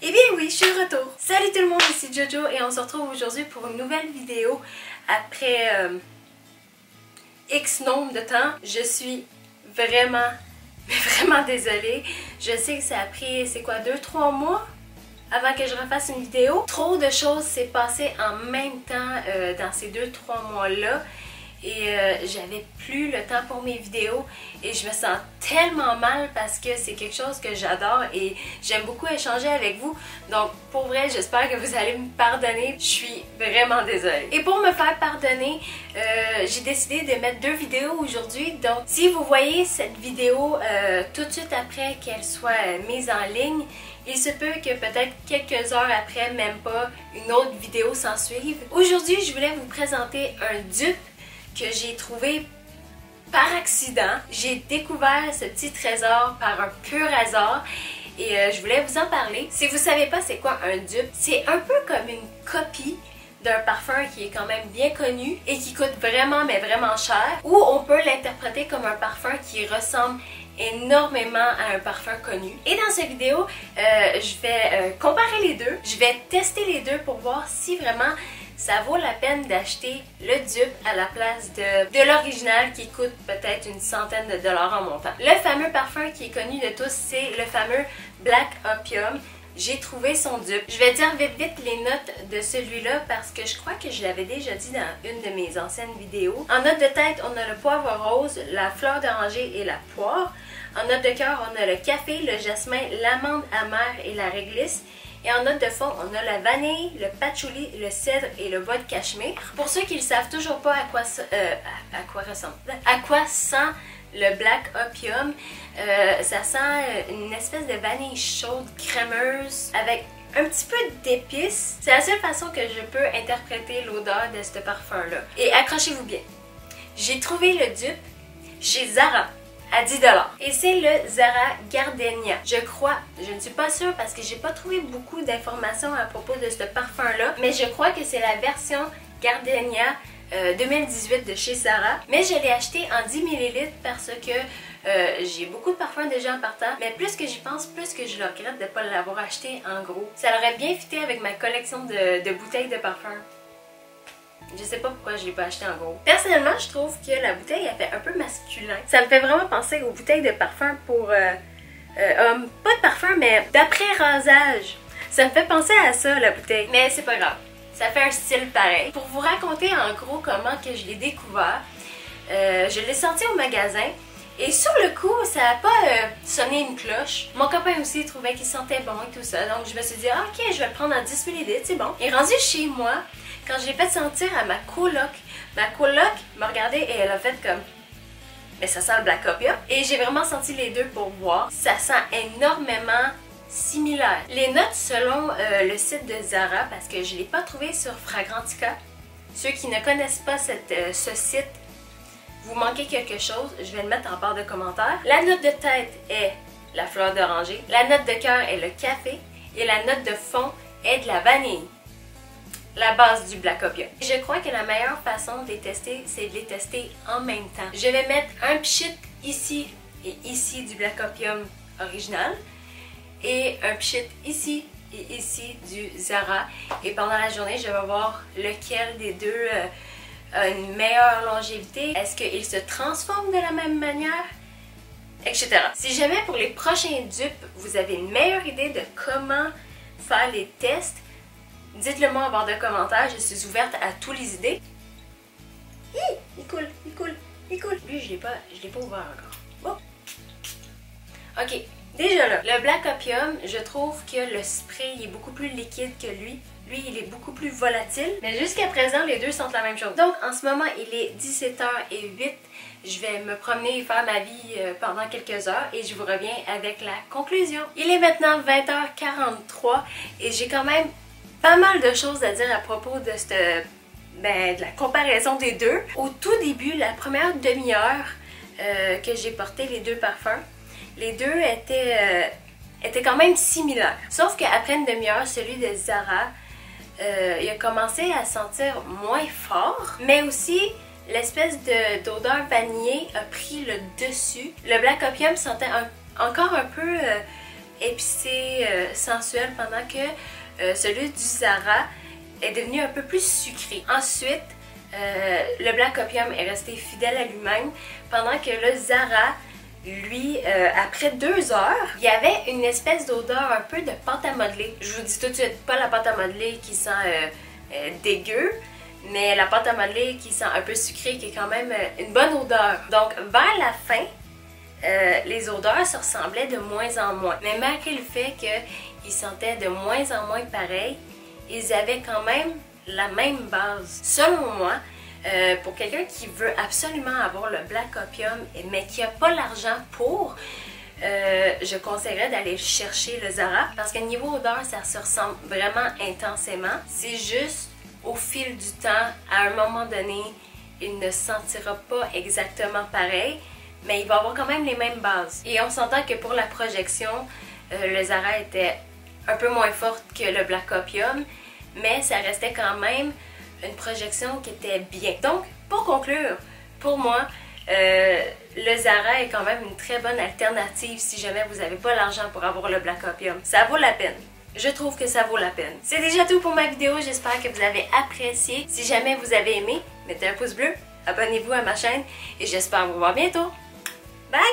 Eh bien oui, je suis de retour. Salut tout le monde, ici Jojo et on se retrouve aujourd'hui pour une nouvelle vidéo après X nombre de temps. Je suis vraiment désolée. Je sais que ça a pris, c'est quoi, 2-3 mois avant que je refasse une vidéo. Trop de choses s'est passé en même temps dans ces 2-3 mois-là. Et j'avais plus le temps pour mes vidéos et je me sens tellement mal parce que c'est quelque chose que j'adore et j'aime beaucoup échanger avec vous. Donc pour vrai, j'espère que vous allez me pardonner. Je suis vraiment désolée. Et pour me faire pardonner, j'ai décidé de mettre 2 vidéos aujourd'hui. Donc si vous voyez cette vidéo tout de suite après qu'elle soit mise en ligne, il se peut que peut-être quelques heures après, même pas, une autre vidéo s'en suive. Aujourd'hui, je voulais vous présenter un dupe que j'ai trouvé par accident. J'ai découvert ce petit trésor par un pur hasard et je voulais vous en parler. Si vous savez pas c'est quoi un dupe, c'est un peu comme une copie d'un parfum qui est quand même bien connu et qui coûte vraiment mais vraiment cher, ou on peut l'interpréter comme un parfum qui ressemble énormément à un parfum connu. Et dans cette vidéo, je vais comparer les deux, je vais tester les deux pour voir si vraiment ça vaut la peine d'acheter le dupe à la place de l'original qui coûte peut-être une centaine de dollars en montant. Le fameux parfum qui est connu de tous, c'est le fameux Black Opium. J'ai trouvé son dupe. Je vais dire vite les notes de celui-là parce que je crois que je l'avais déjà dit dans une de mes anciennes vidéos. En note de tête, on a le poivre rose, la fleur d'oranger et la poire. En note de cœur, on a le café, le jasmin, l'amande amère et la réglisse. Et en note de fond, on a la vanille, le patchouli, le cèdre et le bois de cachemire. Pour ceux qui ne savent toujours pas à quoi sent le Black Opium, ça sent une espèce de vanille chaude, crémeuse, avec un petit peu d'épices. C'est la seule façon que je peux interpréter l'odeur de ce parfum-là. Et accrochez-vous bien, j'ai trouvé le dupe chez Zara à 10 $. Et c'est le Zara Gardenia. Je crois, je ne suis pas sûre parce que j'ai pas trouvé beaucoup d'informations à propos de ce parfum-là, mais je crois que c'est la version Gardenia 2018 de chez Zara. Mais je l'ai acheté en 10 ml parce que j'ai beaucoup de parfums déjà en partant, mais plus que j'y pense, plus que je le regrette de ne pas l'avoir acheté en gros. Ça aurait bien fité avec ma collection de bouteilles de parfum. Je sais pas pourquoi je l'ai pas acheté en gros. Personnellement, je trouve que la bouteille elle fait un peu masculin. Ça me fait vraiment penser aux bouteilles de parfum pour pas de parfum, mais d'après-rasage. Ça me fait penser à ça, la bouteille. Mais c'est pas grave. Ça fait un style pareil. Pour vous raconter en gros comment que je l'ai découvert, je l'ai sorti au magasin. Et sur le coup, ça n'a pas sonné une cloche. Mon copain aussi trouvait qu'il sentait bon et tout ça. Donc je me suis dit, ah, ok, je vais le prendre en 10 ml, c'est bon. Il est rendu chez moi. Quand je l'ai fait sentir à ma coloc m'a regardé et elle a fait comme, mais ça sent le Black Opium. Et j'ai vraiment senti les deux pour voir. Ça sent énormément similaire. Les notes selon le site de Zara, parce que je ne l'ai pas trouvé sur Fragrantica. Ceux qui ne connaissent pas ce site, vous manquez quelque chose, je vais le mettre en barre de commentaires. La note de tête est la fleur d'oranger, la note de cœur est le café et la note de fond est de la vanille. La base du Black Opium. Je crois que la meilleure façon de les tester, c'est de les tester en même temps. Je vais mettre un pchit ici et ici du Black Opium original et un pchit ici et ici du Zara. Et pendant la journée, je vais voir lequel des deux a une meilleure longévité. Est-ce qu'il se transforme de la même manière? Etc. Si jamais pour les prochains dupes, vous avez une meilleure idée de comment faire les tests, dites-le moi en barre de commentaires, je suis ouverte à toutes les idées. Hi, il coule. Lui, je l'ai pas ouvert encore. Oh. Ok, déjà là, le Black Opium, je trouve que le spray il est beaucoup plus liquide que lui. Lui, il est beaucoup plus volatile. Mais jusqu'à présent, les deux sentent la même chose. Donc, en ce moment, il est 17h08. Je vais me promener et faire ma vie pendant quelques heures et je vous reviens avec la conclusion. Il est maintenant 20h43 et j'ai quand même pas mal de choses à dire à propos de de la comparaison des deux. Au tout début, la première demi-heure que j'ai porté les deux parfums, les deux étaient quand même similaires. Sauf qu'après une demi-heure, celui de Zara, il a commencé à sentir moins fort, mais aussi l'espèce d'odeur vanillée a pris le dessus. Le Black Opium sentait encore un peu épicé, sensuel, pendant que celui du Zara est devenu un peu plus sucré. Ensuite, le Black Opium est resté fidèle à lui-même, pendant que le Zara, lui, après 2 heures, il y avait une espèce d'odeur un peu de pâte à modeler. Je vous dis tout de suite, pas la pâte à modeler qui sent dégueu, mais la pâte à modeler qui sent un peu sucrée, qui est quand même une bonne odeur. Donc, vers la fin, les odeurs se ressemblaient de moins en moins. Mais malgré le fait qu'ils sentaient de moins en moins pareil, ils avaient quand même la même base. Selon moi, pour quelqu'un qui veut absolument avoir le Black Opium, mais qui n'a pas l'argent pour, je conseillerais d'aller chercher le Zara, parce que niveau odeur, ça se ressemble vraiment intensément. C'est juste au fil du temps, à un moment donné, il ne sentira pas exactement pareil, mais il va avoir quand même les mêmes bases. Et on s'entend que pour la projection, le Zara était un peu moins forte que le Black Opium, mais ça restait quand même une projection qui était bien. Donc, pour conclure, pour moi, le Zara est quand même une très bonne alternative si jamais vous n'avez pas l'argent pour avoir le Black Opium. Ça vaut la peine. Je trouve que ça vaut la peine. C'est déjà tout pour ma vidéo, j'espère que vous avez apprécié. Si jamais vous avez aimé, mettez un pouce bleu, abonnez-vous à ma chaîne et j'espère vous voir bientôt. Bye!